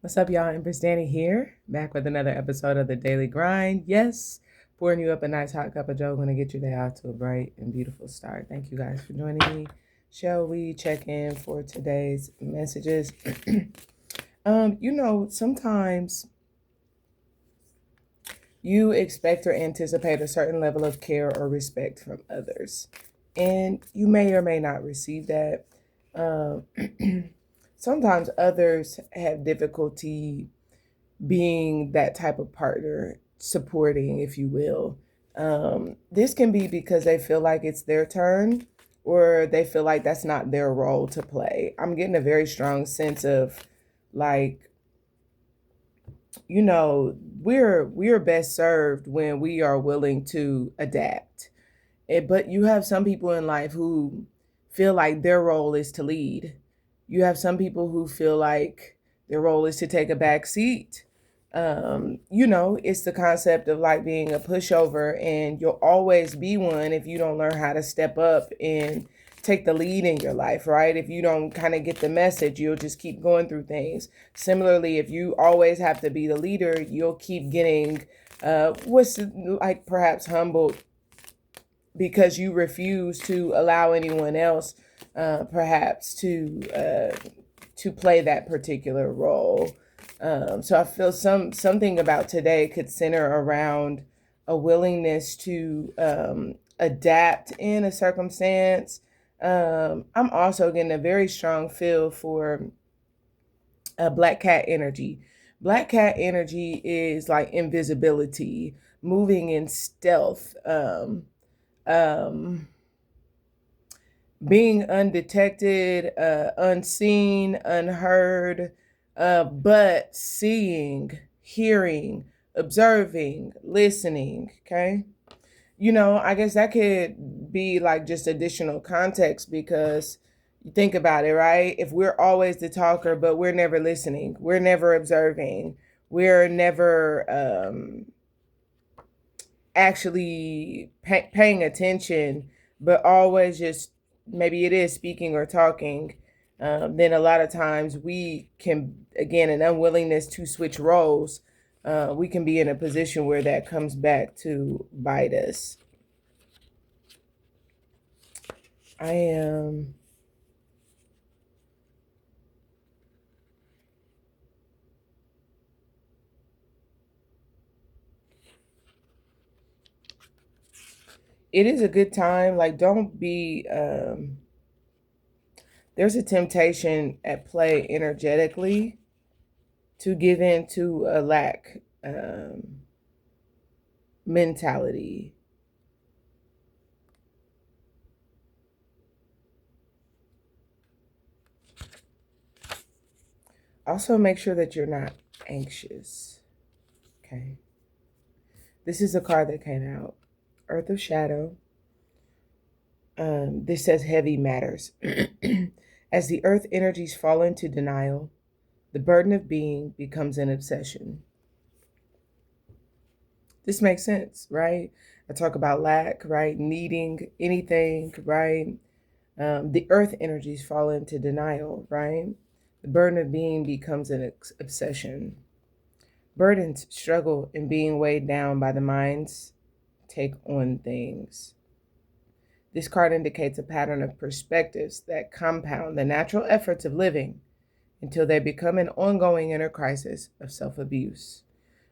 What's up, y'all? Empress Dannie here, back with another episode of the Daily Grind. Yes, pouring you up a nice hot cup of joe, going to get your day out to a bright and beautiful start. Thank you guys for joining me. Shall we check in for today's messages? Sometimes you expect or anticipate a certain level of care or respect from others, and you may or may not receive that. Um, Sometimes others have difficulty being that type of partner, supporting, if you will. This can be because they feel like it's their turn or they feel like that's not their role to play. I'm getting a very strong sense of like, we're best served when we are willing to adapt. But you have some people in life who feel like their role is to lead. You have some people who feel like their role is to take a back seat. It's the concept of like being a pushover, and you'll always be one if you don't learn how to step up and take the lead in your life, right? If you don't kind of get the message, you'll just keep going through things. Similarly, if you always have to be the leader, you'll keep getting what's like perhaps humbled because you refuse to allow anyone else perhaps to play that particular role. So I feel something about today could center around a willingness to adapt in a circumstance. I'm also getting a very strong feel for black cat energy. Black cat energy is like invisibility, moving in stealth. Um, Being undetected, unseen, unheard, but seeing, hearing, observing, listening. Okay. I guess that could be like just additional context because you think about it, right? If we're always the talker, but we're never listening, we're never observing, we're never actually paying attention, but always just maybe it is speaking or talking, then a lot of times we can, again, an unwillingness to switch roles, we can be in a position where that comes back to bite us. I am. It is a good time. Like, don't be. There's a temptation at play energetically to give in to a lack mentality. Also, make sure that you're not anxious. Okay. This is a card that came out, Earth of Shadow. This says heavy matters. As the earth energies fall into denial, the burden of being becomes an obsession. This makes sense, right? I talk about lack, right? Needing anything, right? The earth energies fall into denial, right? The burden of being becomes an obsession. Burdens struggle in being weighed down by the mind's take on things. This card indicates a pattern of perspectives that compound the natural efforts of living until they become an ongoing inner crisis of self abuse.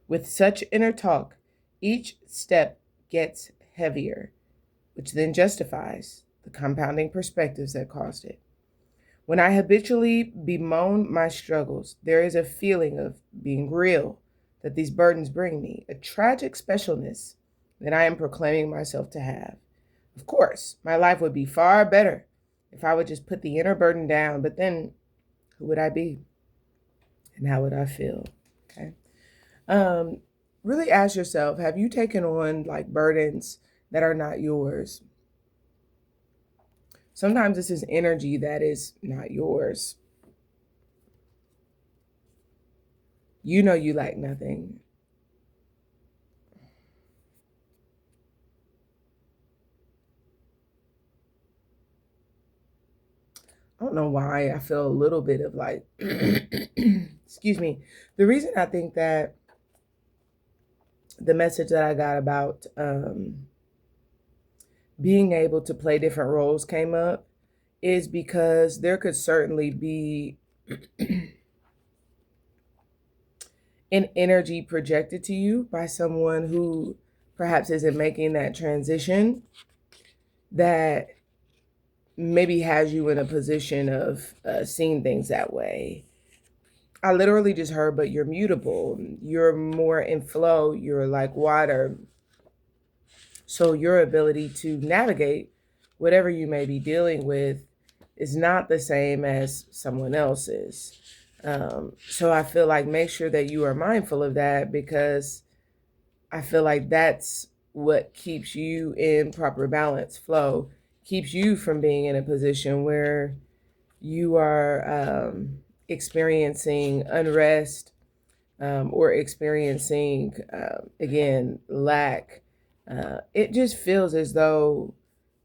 With such inner talk, each step gets heavier, which then justifies the compounding perspectives that caused it. When I habitually bemoan my struggles, there is a feeling of being real that these burdens bring me, a tragic specialness that I am proclaiming myself to have. Of course, my life would be far better if I would just put the inner burden down, but then who would I be? And how would I feel? Okay. Um, really ask yourself, have you taken on like burdens that are not yours? Sometimes this is energy that is not yours. You know you lack nothing. I don't know why I feel a little bit of like, excuse me. The reason I think that the message that I got about being able to play different roles came up is because there could certainly be an energy projected to you by someone who perhaps isn't making that transition that maybe has you in a position of seeing things that way. I literally just heard, but you're mutable. You're more in flow. You're like water. So your ability to navigate whatever you may be dealing with is not the same as someone else's. So I feel like make sure that you are mindful of that, because I feel like that's what keeps you in proper balance, flow, keeps you from being in a position where you are experiencing unrest, or experiencing, again, lack. It just feels as though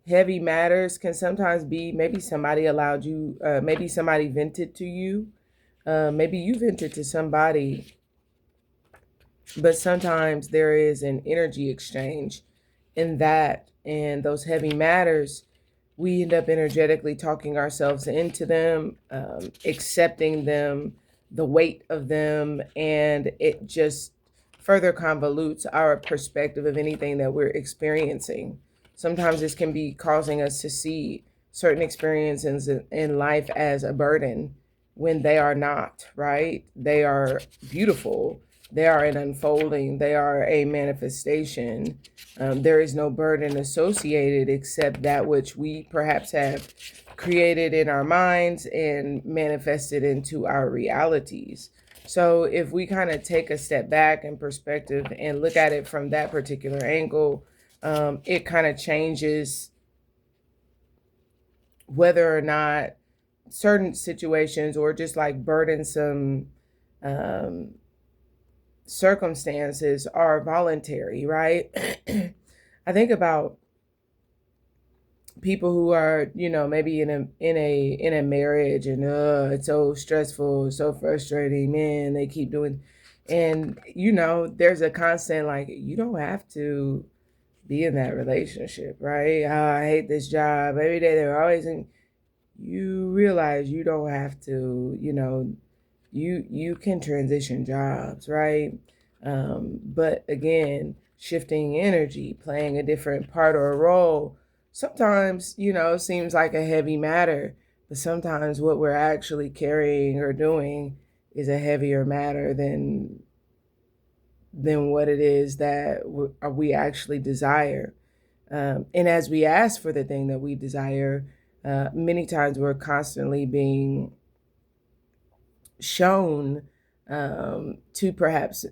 heavy matters can sometimes be maybe somebody allowed you, maybe somebody vented to you, maybe you vented to somebody, but sometimes there is an energy exchange in that, and those heavy matters, we end up energetically talking ourselves into them, accepting them, the weight of them, and it just further convolutes our perspective of anything that we're experiencing. Sometimes this can be causing us to see certain experiences in life as a burden when they are not, right? They are beautiful. They are an unfolding. They are a manifestation. There is no burden associated except that which we perhaps have created in our minds and manifested into our realities. So if we kind of take a step back in perspective and look at it from that particular angle, it kind of changes whether or not certain situations or just like burdensome circumstances are voluntary, right? I think about people who are, maybe in a marriage, and it's so stressful, so frustrating, man, they keep doing, and there's a constant like, you don't have to be in that relationship, right? I hate this job. Every day they're always in. You realize you don't have to, you can transition jobs, right? But again, shifting energy, playing a different part or a role, sometimes, seems like a heavy matter, but sometimes what we're actually carrying or doing is a heavier matter than what it is that we actually desire. And as we ask for the thing that we desire, many times we're constantly being shown to perhaps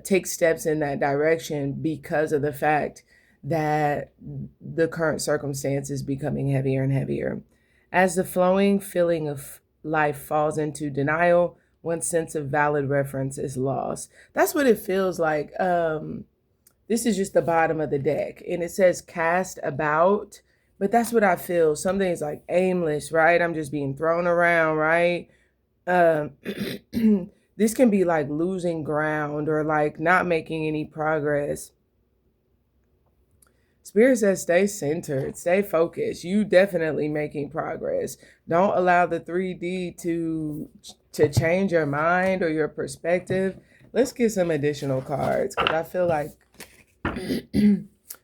take steps in that direction because of the fact that the current circumstance is becoming heavier and heavier. As the flowing feeling of life falls into denial, one sense of valid reference is lost. That's what it feels like. This is just the bottom of the deck, and it says cast about, but that's what I feel. Something's like aimless, right? I'm just being thrown around, right? This can be like losing ground or like not making any progress. Spirit says stay centered, stay focused. You definitely making progress. Don't allow the 3D to change your mind or your perspective. Let's get some additional cards, because I feel like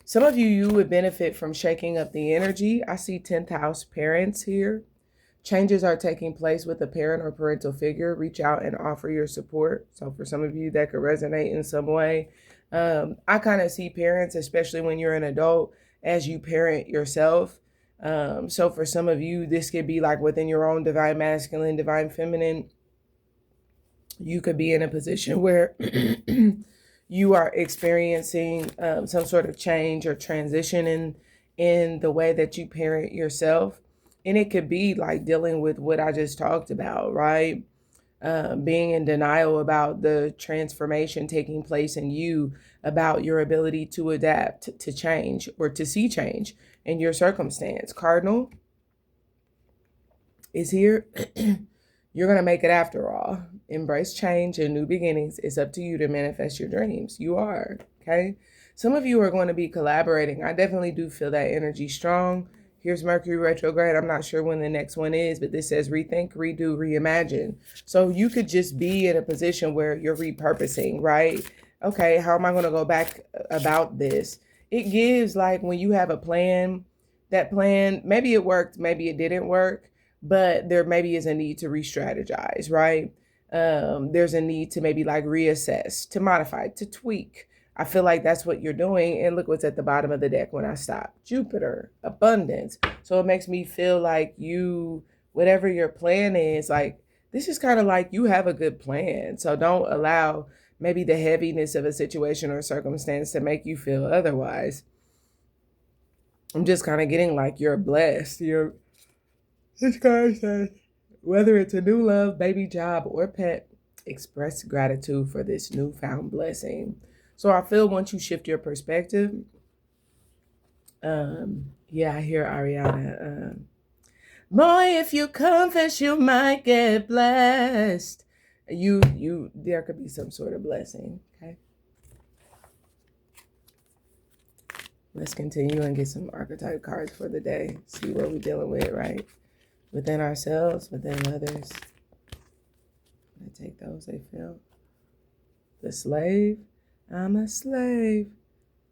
some of you would benefit from shaking up the energy. I see 10th house parents here. Changes are taking place with a parent or parental figure. Reach out and offer your support. So for some of you, that could resonate in some way. I kind of see parents, especially when you're an adult, as you parent yourself. So for some of you, this could be like within your own divine masculine, divine feminine. You could be in a position where you are experiencing some sort of change or transition in the way that you parent yourself. And it could be like dealing with what I just talked about, right? Being in denial about the transformation taking place in you, about your ability to adapt to change or to see change in your circumstance. Cardinal, is here. You're going to make it after all. Embrace change and new beginnings. It's up to you to manifest your dreams. You are, okay? Some of you are going to be collaborating. I definitely do feel that energy strong. Here's Mercury retrograde. I'm not sure when the next one is, but this says rethink, redo, reimagine. So you could just be in a position where you're repurposing, right? Okay, how am I going to go back about this? It gives like when you have a plan, that plan, maybe it worked, maybe it didn't work, but there maybe is a need to re-strategize, right? There's a need to maybe like reassess, to modify, to tweak. I feel like that's what you're doing. And look what's at the bottom of the deck when I stop. Jupiter, abundance. So it makes me feel like you, whatever your plan is, like this is kind of like you have a good plan. So don't allow maybe the heaviness of a situation or circumstance to make you feel otherwise. I'm just kind of getting like you're blessed. This card says, whether it's a new love, baby, job, or pet, express gratitude for this newfound blessing. So I feel once you shift your perspective, yeah, I hear Ariana. Boy, if you confess, you might get blessed. There could be some sort of blessing. Okay. Let's continue and get some archetype cards for the day. See what we're dealing with, right? Within ourselves, within others. I take those, they feel. The slave. I'm a slave.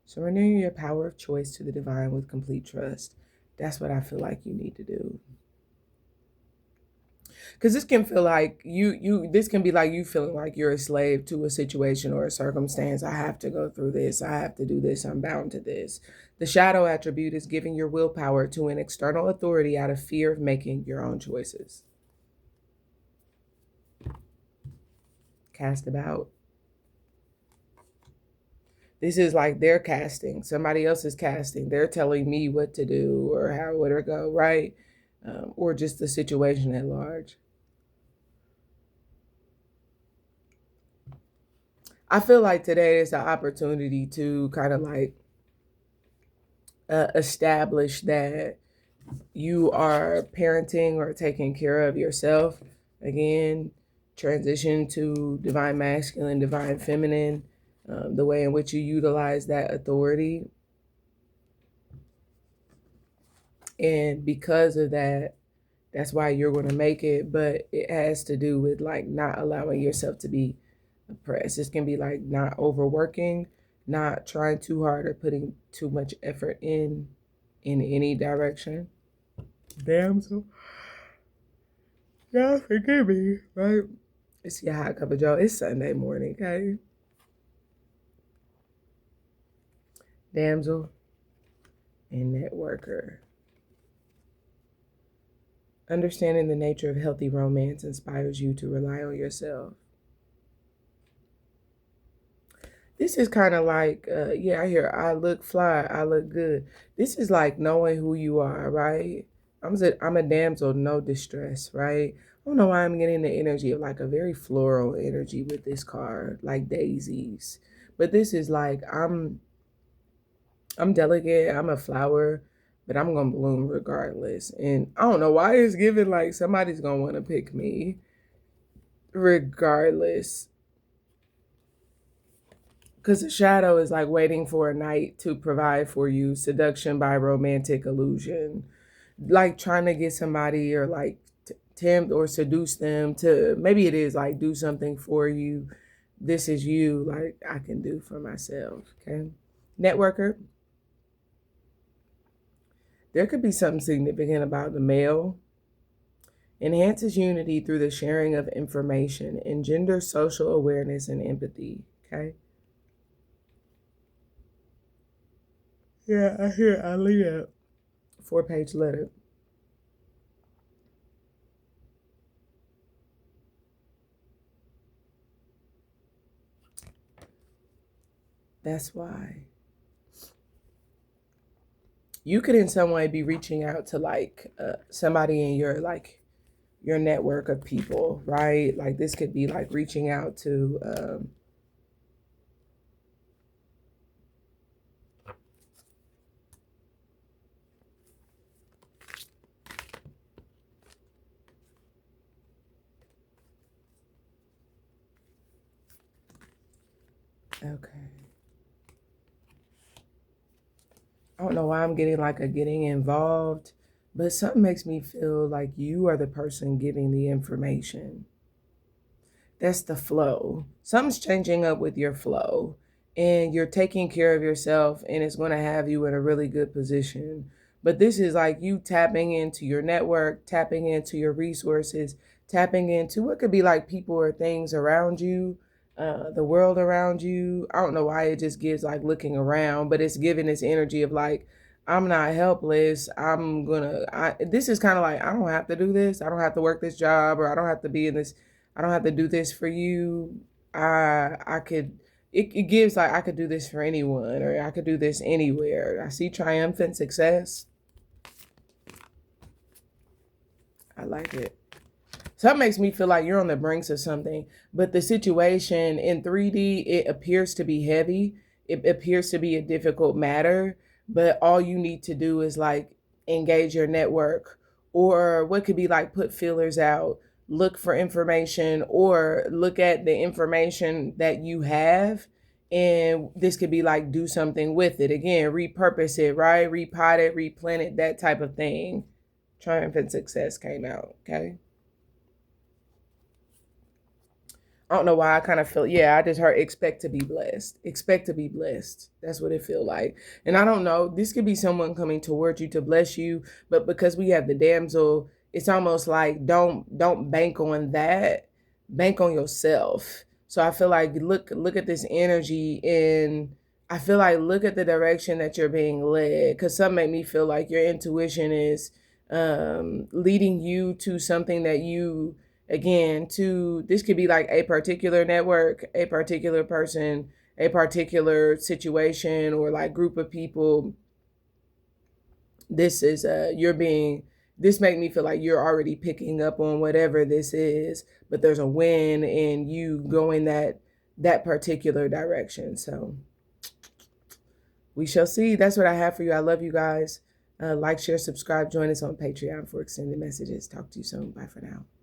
Surrendering your power of choice to the divine with complete trust. That's what I feel like you need to do. Because this can feel like this can be like you feeling like you're a slave to a situation or a circumstance. I have to go through this. I have to do this. I'm bound to this. The shadow attribute is giving your willpower to an external authority out of fear of making your own choices. Cast about. This is like they're casting. Somebody else is casting. They're telling me what to do or how would it go, right? Or just the situation at large. I feel like today is an opportunity to kind of like establish that you are parenting or taking care of yourself. Again, transition to divine masculine, divine feminine, the way in which you utilize that authority. And because of that, that's why you're going to make it. But it has to do with like not allowing yourself to be oppressed. This can be like not overworking, not trying too hard or putting too much effort in any direction. Damsel. Yeah, forgive me, right? It's your hot cup of joe. It's Sunday morning, okay? Damsel and networker. Understanding the nature of healthy romance inspires you to rely on yourself. This is kind of like, yeah, I hear I look fly, I look good. This is like knowing who you are, right? I'm a damsel, no distress, right? I don't know why I'm getting the energy of like a very floral energy with this card, like daisies. But this is like, I'm delicate, I'm a flower, but I'm going to bloom regardless. And I don't know why it's giving like somebody's going to want to pick me regardless. Because the shadow is like waiting for a knight to provide for you, seduction by romantic illusion. Like trying to get somebody or like tempt or seduce them to, maybe it is like do something for you. This is you, like I can do for myself, okay? Networker. There could be something significant about the male. Enhances unity through the sharing of information, engenders social awareness and empathy, okay? Yeah, I hear Aaliyah. 4-page letter. That's why. You could in some way be reaching out to like somebody in your like your network of people, right? Like this could be like reaching out to Okay. I don't know why I'm getting like a getting involved, but something makes me feel like you are the person giving the information. That's the flow. Something's changing up with your flow, and you're taking care of yourself, and it's going to have you in a really good position. But this is like you tapping into your network, tapping into your resources, tapping into what could be like people or things around you, the world around you. I don't know why it just gives like looking around, but it's giving this energy of like, I'm not helpless. This is kind of like, I don't have to do this. I don't have to work this job, or I don't have to be in this. I don't have to do this for you. I could, it gives like I could do this for anyone, or I could do this anywhere. I see triumphant success. I like it. So that makes me feel like you're on the brinks of something, but the situation in 3D, it appears to be heavy. It appears to be a difficult matter, but all you need to do is like engage your network, or what could be like put feelers out, look for information, or look at the information that you have. And this could be like do something with it. Again, repurpose it, right? Repot it, replant it, that type of thing. Triumphant success came out, okay? I don't know why I kind of feel, yeah, I just heard expect to be blessed. Expect to be blessed. That's what it feel like. And I don't know, this could be someone coming towards you to bless you, but because we have the damsel, it's almost like don't bank on that. Bank on yourself. So I feel like look at this energy, and I feel like look at the direction that you're being led, cuz some make me feel like your intuition is leading you to something that you, again, to this could be like a particular network, a particular person, a particular situation, or like group of people. This is you're being, this make me feel like you're already picking up on whatever this is, but there's a win in you going that particular direction. So we shall see. That's what I have for you. I love you guys. Like, share, subscribe, join us on Patreon for extended messages. Talk to you soon. Bye for now.